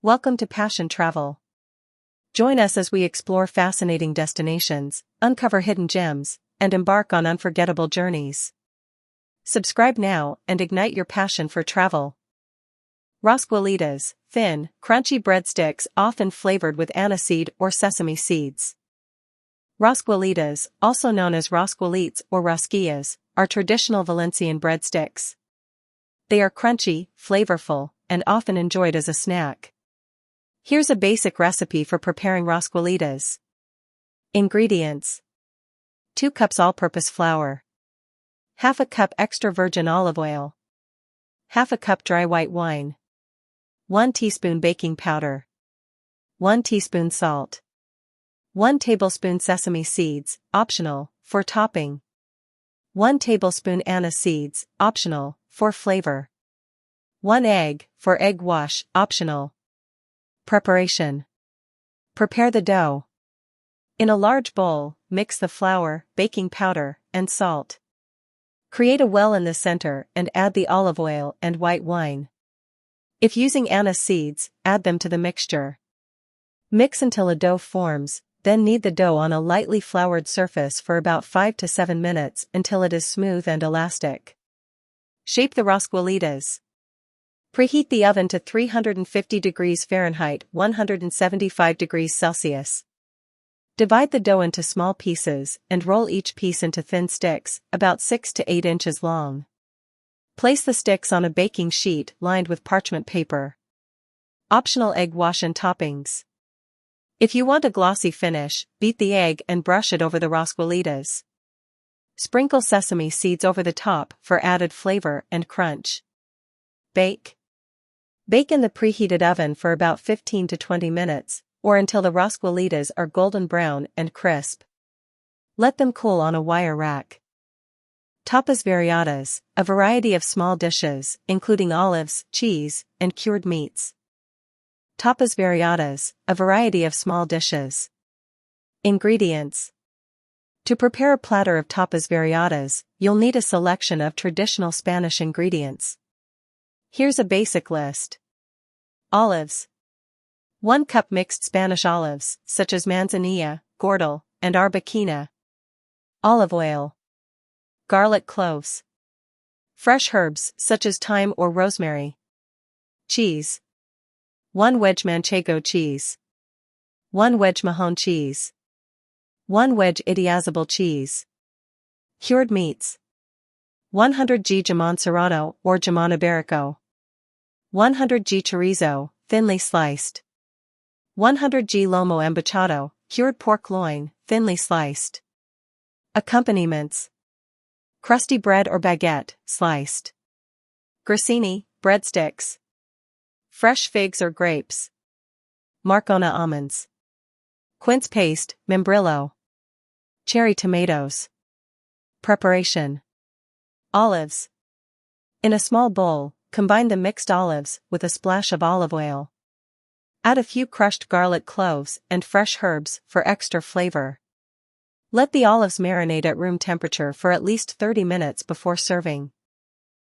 Welcome to Passion Travel. Join us as we explore fascinating destinations, uncover hidden gems, and embark on unforgettable journeys. Subscribe now and ignite your passion for travel. Rosquilletas, thin, crunchy breadsticks often flavored with aniseed or sesame seeds. Rosquilletas, also known as rosquilletes or rosquillas, are traditional Valencian breadsticks. They are crunchy, flavorful, and often enjoyed as a snack. Here's a basic recipe for preparing rosquilletas. Ingredients: 2 cups all-purpose flour, half a cup extra virgin olive oil, half a cup dry white wine, 1 teaspoon baking powder, 1 teaspoon salt, 1 tablespoon sesame seeds, optional, for topping, 1 tablespoon anise seeds, optional, for flavor, 1 egg, for egg wash, optional. Preparation. Prepare the dough. In a large bowl, mix the flour, baking powder, and salt. Create a well in the center and add the olive oil and white wine. If using anise seeds, add them to the mixture. Mix until a dough forms, then knead the dough on a lightly floured surface for about 5 to 7 minutes until it is smooth and elastic. Shape the rosquilletas. Preheat the oven to 350 degrees Fahrenheit, 175 degrees Celsius. Divide the dough into small pieces and roll each piece into thin sticks, about 6 to 8 inches long. Place the sticks on a baking sheet lined with parchment paper. Optional egg wash and toppings. If you want a glossy finish, beat the egg and brush it over the rosquilletas. Sprinkle sesame seeds over the top for added flavor and crunch. Bake. Bake in the preheated oven for about 15 to 20 minutes, or until the rosquilletas are golden brown and crisp. Let them cool on a wire rack. Tapas Variadas, a variety of small dishes, including olives, cheese, and cured meats. Tapas Variadas, a variety of small dishes. Ingredients. To prepare a platter of tapas variadas, you'll need a selection of traditional Spanish ingredients. Here's a basic list. Olives. 1 cup mixed Spanish olives, such as manzanilla, gordo, and arbequina. Olive oil. Garlic cloves. Fresh herbs, such as thyme or rosemary. Cheese. 1 wedge manchego cheese. 1 wedge mahon cheese. 1 wedge idiazabal cheese. Cured meats. 100 g Jamón Serrano or Jamón Ibérico. 100 g chorizo, thinly sliced. 100 g lomo embuchado, cured pork loin, thinly sliced. Accompaniments. Crusty bread or baguette, sliced. Grissini, breadsticks. Fresh figs or grapes. Marcona almonds. Quince paste, membrillo. Cherry tomatoes. Preparation. Olives. In a small bowl, combine the mixed olives with a splash of olive oil. Add a few crushed garlic cloves and fresh herbs for extra flavor. Let the olives marinate at room temperature for at least 30 minutes before serving.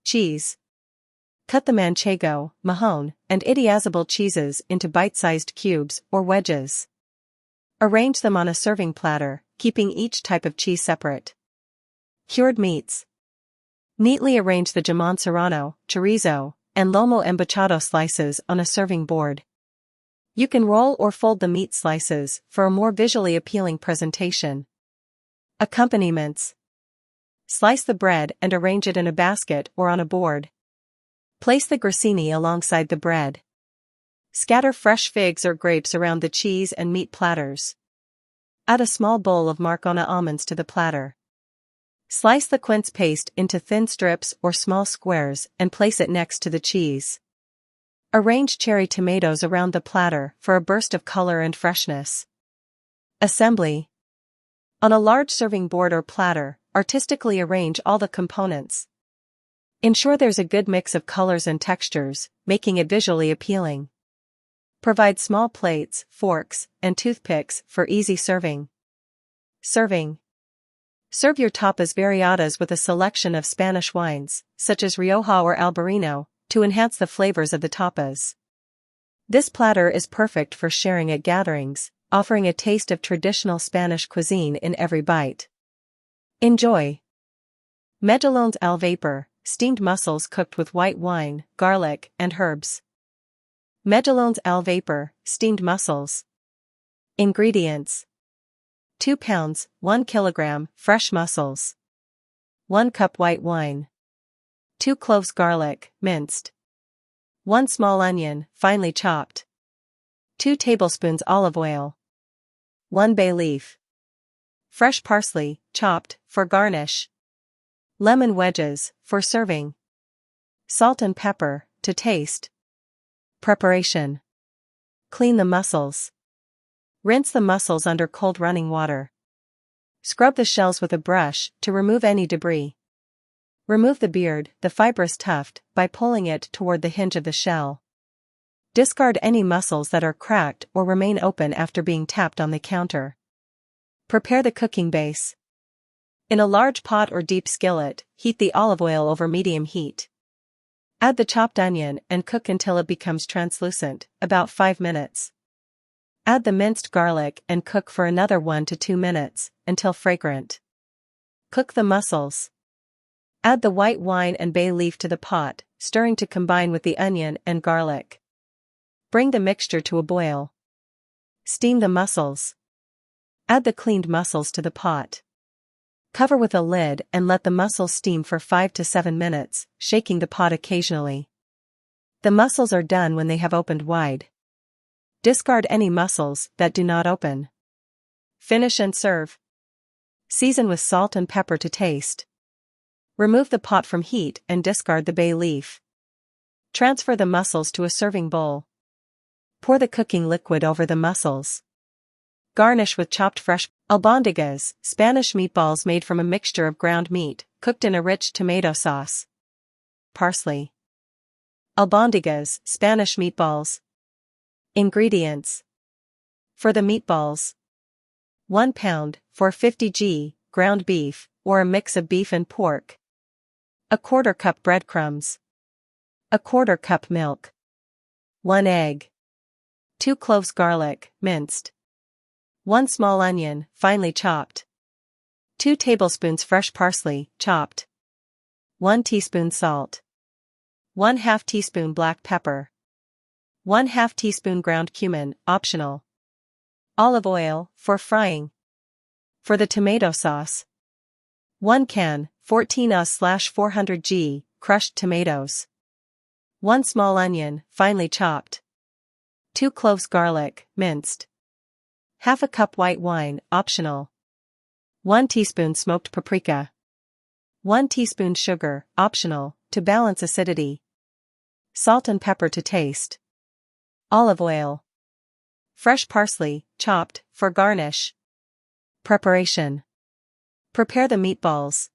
Cheese. Cut the manchego, mahon, and idiazabal cheeses into bite-sized cubes or wedges. Arrange them on a serving platter, keeping each type of cheese separate. Cured meats. Neatly arrange the Jamón Serrano, chorizo, and lomo embuchado slices on a serving board. You can roll or fold the meat slices for a more visually appealing presentation. Accompaniments. Slice the bread and arrange it in a basket or on a board. Place the grissini alongside the bread. Scatter fresh figs or grapes around the cheese and meat platters. Add a small bowl of Marcona almonds to the platter. Slice the quince paste into thin strips or small squares and place it next to the cheese. Arrange cherry tomatoes around the platter for a burst of color and freshness. Assembly. On a large serving board or platter, artistically arrange all the components. Ensure there's a good mix of colors and textures, making it visually appealing. Provide small plates, forks, and toothpicks for easy serving. Serving. Serve your tapas variadas with a selection of Spanish wines, such as Rioja or Albarino, to enhance the flavors of the tapas. This platter is perfect for sharing at gatherings, offering a taste of traditional Spanish cuisine in every bite. Enjoy! Mejillones al Vapor, steamed mussels cooked with white wine, garlic, and herbs. Mejillones al Vapor, steamed mussels. Ingredients: 2 pounds, 1 kilogram, fresh mussels. 1 cup white wine. 2 cloves garlic, minced. 1 small onion, finely chopped. 2 tablespoons olive oil. 1 bay leaf. Fresh parsley, chopped, for garnish. Lemon wedges, for serving. Salt and pepper, to taste. Preparation: clean the mussels. Rinse the mussels under cold running water. Scrub the shells with a brush to remove any debris. Remove the beard, the fibrous tuft, by pulling it toward the hinge of the shell. Discard any mussels that are cracked or remain open after being tapped on the counter. Prepare the cooking base. In a large pot or deep skillet, heat the olive oil over medium heat. Add the chopped onion and cook until it becomes translucent, about 5 minutes. Add the minced garlic and cook for another 1 to 2 minutes, until fragrant. Cook the mussels. Add the white wine and bay leaf to the pot, stirring to combine with the onion and garlic. Bring the mixture to a boil. Steam the mussels. Add the cleaned mussels to the pot. Cover with a lid and let the mussels steam for 5 to 7 minutes, shaking the pot occasionally. The mussels are done when they have opened wide. Discard any mussels that do not open. Finish and serve. Season with salt and pepper to taste. Remove the pot from heat and discard the bay leaf. Transfer the mussels to a serving bowl. Pour the cooking liquid over the mussels. Garnish with chopped fresh albóndigas, Spanish meatballs made from a mixture of ground meat, cooked in a rich tomato sauce. Parsley. Albóndigas, Spanish meatballs. Ingredients: for the meatballs: 1 pound, 450 g, ground beef, or a mix of beef and pork. 1/4 cup breadcrumbs. 1/4 cup milk. 1 egg. 2 cloves garlic, minced. 1 small onion, finely chopped. 2 tablespoons fresh parsley, chopped. 1 teaspoon salt. 1/2 teaspoon black pepper. 1/2 teaspoon ground cumin, optional. Olive oil, for frying. For the tomato sauce: 1 can, 14 us/400 g, crushed tomatoes. 1 small onion, finely chopped. 2 cloves garlic, minced. 1/2 cup white wine, optional. 1 teaspoon smoked paprika. 1 teaspoon sugar, optional, to balance acidity. Salt and pepper to taste. Olive oil. Fresh parsley, chopped, for garnish. Preparation: prepare the meatballs.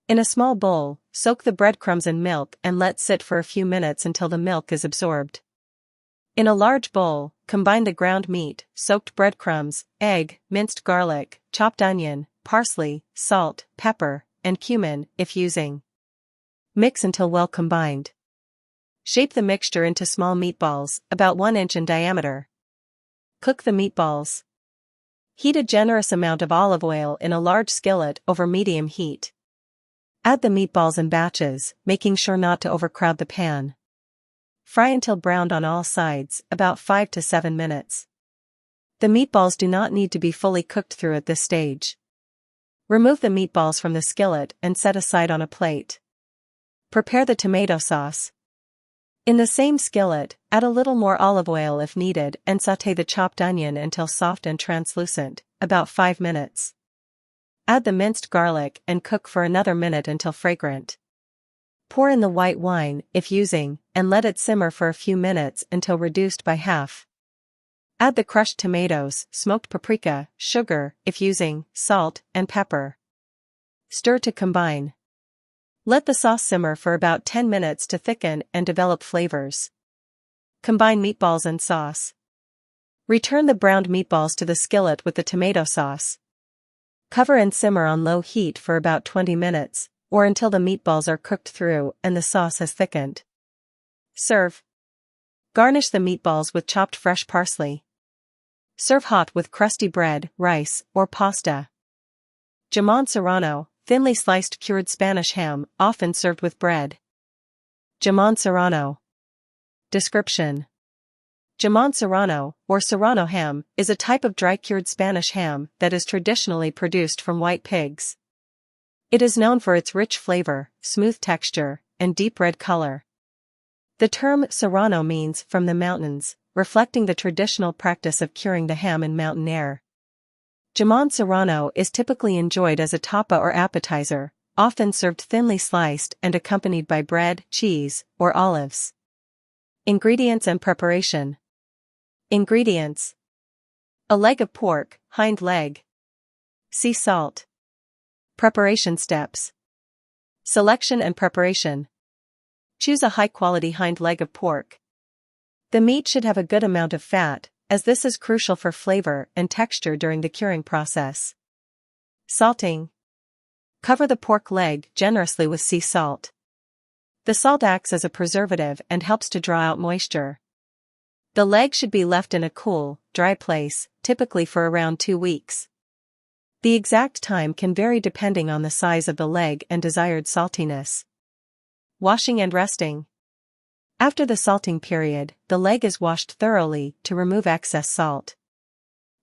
In a small bowl, soak the breadcrumbs in milk and let sit for a few minutes until the milk is absorbed. In a large bowl, combine the ground meat, soaked breadcrumbs, egg, minced garlic, chopped onion, parsley, salt, pepper, and cumin, if using. Mix until well combined. Shape the mixture into small meatballs, about 1 inch in diameter. Cook the meatballs. Heat a generous amount of olive oil in a large skillet over medium heat. Add the meatballs in batches, making sure not to overcrowd the pan. Fry until browned on all sides, about 5 to 7 minutes. The meatballs do not need to be fully cooked through at this stage. Remove the meatballs from the skillet and set aside on a plate. Prepare the tomato sauce. In the same skillet, add a little more olive oil if needed and sauté the chopped onion until soft and translucent, about 5 minutes. Add the minced garlic and cook for another minute until fragrant. Pour in the white wine, if using, and let it simmer for a few minutes until reduced by half. Add the crushed tomatoes, smoked paprika, sugar, if using, salt, and pepper. Stir to combine. Let the sauce simmer for about 10 minutes to thicken and develop flavors. Combine meatballs and sauce. Return the browned meatballs to the skillet with the tomato sauce. Cover and simmer on low heat for about 20 minutes, or until the meatballs are cooked through and the sauce has thickened. Serve. Garnish the meatballs with chopped fresh parsley. Serve hot with crusty bread, rice, or pasta. Jamón Serrano, thinly sliced cured Spanish ham, often served with bread. Jamón Serrano. Description: Jamón Serrano, or Serrano ham, is a type of dry-cured Spanish ham that is traditionally produced from white pigs. It is known for its rich flavor, smooth texture, and deep red color. The term Serrano means from the mountains, reflecting the traditional practice of curing the ham in mountain air. Jamón Serrano is typically enjoyed as a tapa or appetizer, often served thinly sliced and accompanied by bread, cheese, or olives. Ingredients and preparation. Ingredients: a leg of pork, hind leg. Sea salt. Preparation steps. Selection and preparation. Choose a high-quality hind leg of pork. The meat should have a good amount of fat, as this is crucial for flavor and texture during the curing process. Salting. Cover the pork leg generously with sea salt. The salt acts as a preservative and helps to draw out moisture. The leg should be left in a cool, dry place, typically for around 2 weeks. The exact time can vary depending on the size of the leg and desired saltiness. Washing and resting. After the salting period, the leg is washed thoroughly to remove excess salt.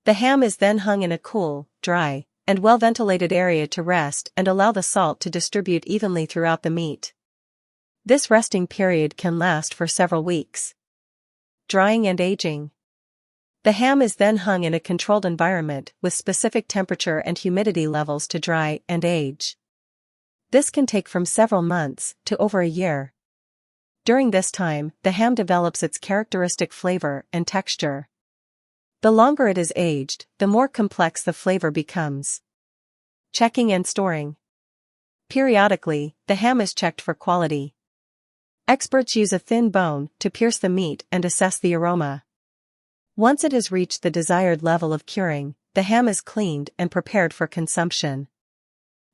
The ham is then hung in a cool, dry, and well-ventilated area to rest and allow the salt to distribute evenly throughout the meat. This resting period can last for several weeks. Drying and aging. The ham is then hung in a controlled environment with specific temperature and humidity levels to dry and age. This can take from several months to over a year. During this time, the ham develops its characteristic flavor and texture. The longer it is aged, the more complex the flavor becomes. Checking and storing. Periodically, the ham is checked for quality. Experts use a thin bone to pierce the meat and assess the aroma. Once it has reached the desired level of curing, the ham is cleaned and prepared for consumption.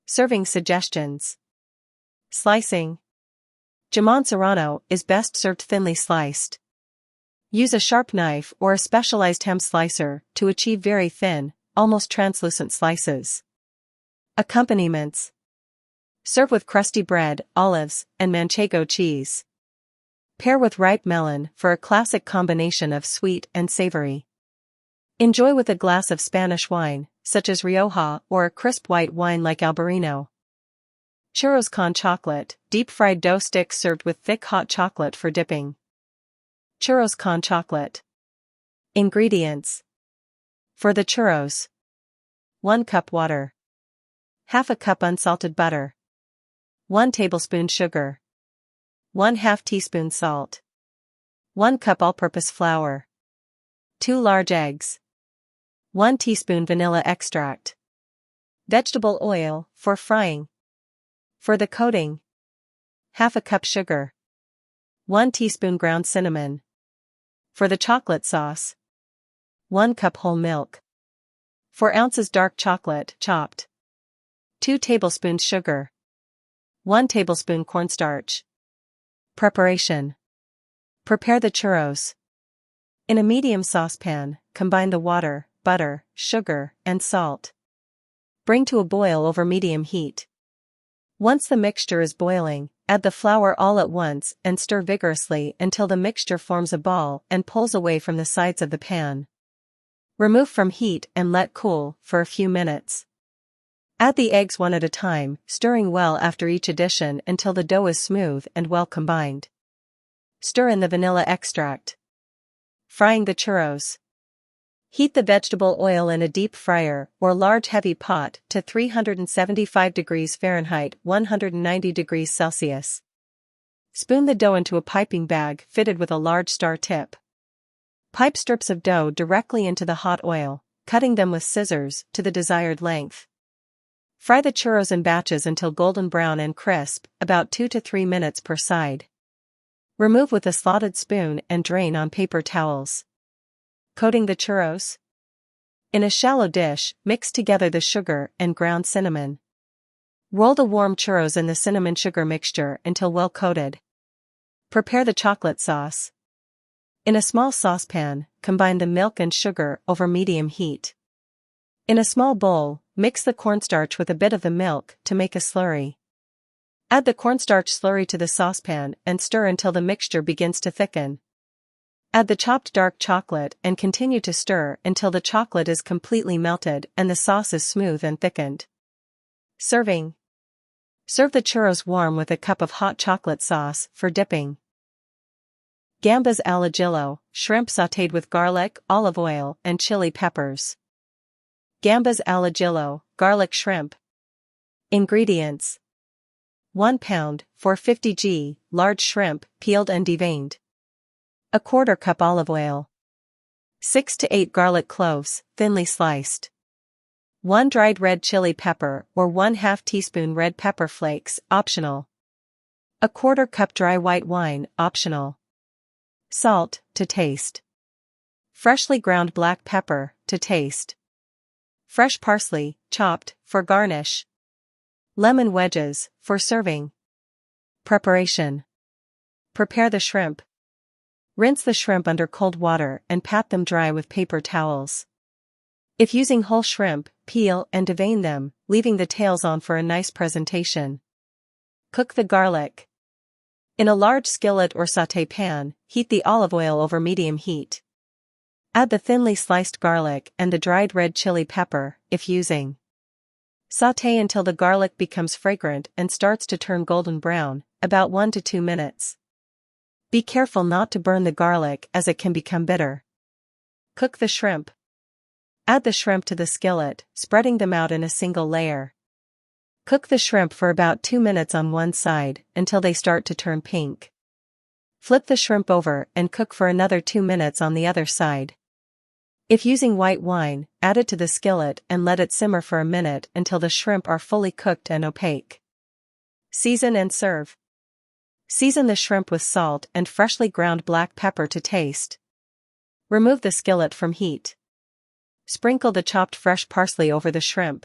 Serving suggestions. Slicing. Jamón Serrano is best served thinly sliced. Use a sharp knife or a specialized ham slicer to achieve very thin, almost translucent slices. Accompaniments. Serve with crusty bread, olives, and manchego cheese. Pair with ripe melon for a classic combination of sweet and savory. Enjoy with a glass of Spanish wine, such as Rioja or a crisp white wine like Albarino. Churros con chocolate, deep-fried dough sticks served with thick hot chocolate for dipping. Churros con chocolate. Ingredients. For the churros: 1 cup water. Half a cup unsalted butter. 1 tablespoon sugar. 1/2 teaspoon salt. 1 cup all-purpose flour. 2 large eggs. 1 teaspoon vanilla extract. Vegetable oil, for frying. For the coating: half a cup sugar. 1 teaspoon ground cinnamon. For the chocolate sauce: 1 cup whole milk. 4 ounces dark chocolate, chopped. 2 tablespoons sugar. 1 tablespoon cornstarch. Preparation. Prepare the churros. In a medium saucepan, combine the water, butter, sugar, and salt. Bring to a boil over medium heat. Once the mixture is boiling, add the flour all at once and stir vigorously until the mixture forms a ball and pulls away from the sides of the pan. Remove from heat and let cool for a few minutes. Add the eggs one at a time, stirring well after each addition until the dough is smooth and well combined. Stir in the vanilla extract. Frying the churros. Heat the vegetable oil in a deep fryer or large heavy pot to 375 degrees Fahrenheit 190 degrees Celsius. Spoon the dough into a piping bag fitted with a large star tip. Pipe strips of dough directly into the hot oil, cutting them with scissors to the desired length. Fry the churros in batches until golden brown and crisp, about 2 to 3 minutes per side. Remove with a slotted spoon and drain on paper towels. Coating the churros. In a shallow dish, mix together the sugar and ground cinnamon. Roll the warm churros in the cinnamon sugar mixture until well coated. Prepare the chocolate sauce. In a small saucepan, combine the milk and sugar over medium heat. In a small bowl, mix the cornstarch with a bit of the milk to make a slurry. Add the cornstarch slurry to the saucepan and stir until the mixture begins to thicken. Add the chopped dark chocolate and continue to stir until the chocolate is completely melted and the sauce is smooth and thickened. Serving. Serve the churros warm with a cup of hot chocolate sauce for dipping. Gambas al Ajillo, shrimp sautéed with garlic, olive oil, and chili peppers. Gambas al Ajillo, garlic shrimp. Ingredients: 1 pound, 450 g, large shrimp, peeled and deveined. 1/4 cup olive oil. 6 to 8 garlic cloves, thinly sliced. 1 dried red chili pepper or 1/2 teaspoon red pepper flakes, optional. 1/4 cup dry white wine, optional. Salt, to taste. Freshly ground black pepper, to taste. Fresh parsley, chopped, for garnish. Lemon wedges, for serving. Preparation. Prepare the shrimp. Rinse the shrimp under cold water and pat them dry with paper towels. If using whole shrimp, peel and devein them, leaving the tails on for a nice presentation. Cook the garlic. In a large skillet or sauté pan, heat the olive oil over medium heat. Add the thinly sliced garlic and the dried red chili pepper, if using. Sauté until the garlic becomes fragrant and starts to turn golden brown, about 1 to 2 minutes. Be careful not to burn the garlic as it can become bitter. Cook the shrimp. Add the shrimp to the skillet, spreading them out in a single layer. Cook the shrimp for about 2 minutes on one side, until they start to turn pink. Flip the shrimp over and cook for another 2 minutes on the other side. If using white wine, add it to the skillet and let it simmer for a minute until the shrimp are fully cooked and opaque. Season and serve. Season the shrimp with salt and freshly ground black pepper to taste. Remove the skillet from heat. Sprinkle the chopped fresh parsley over the shrimp,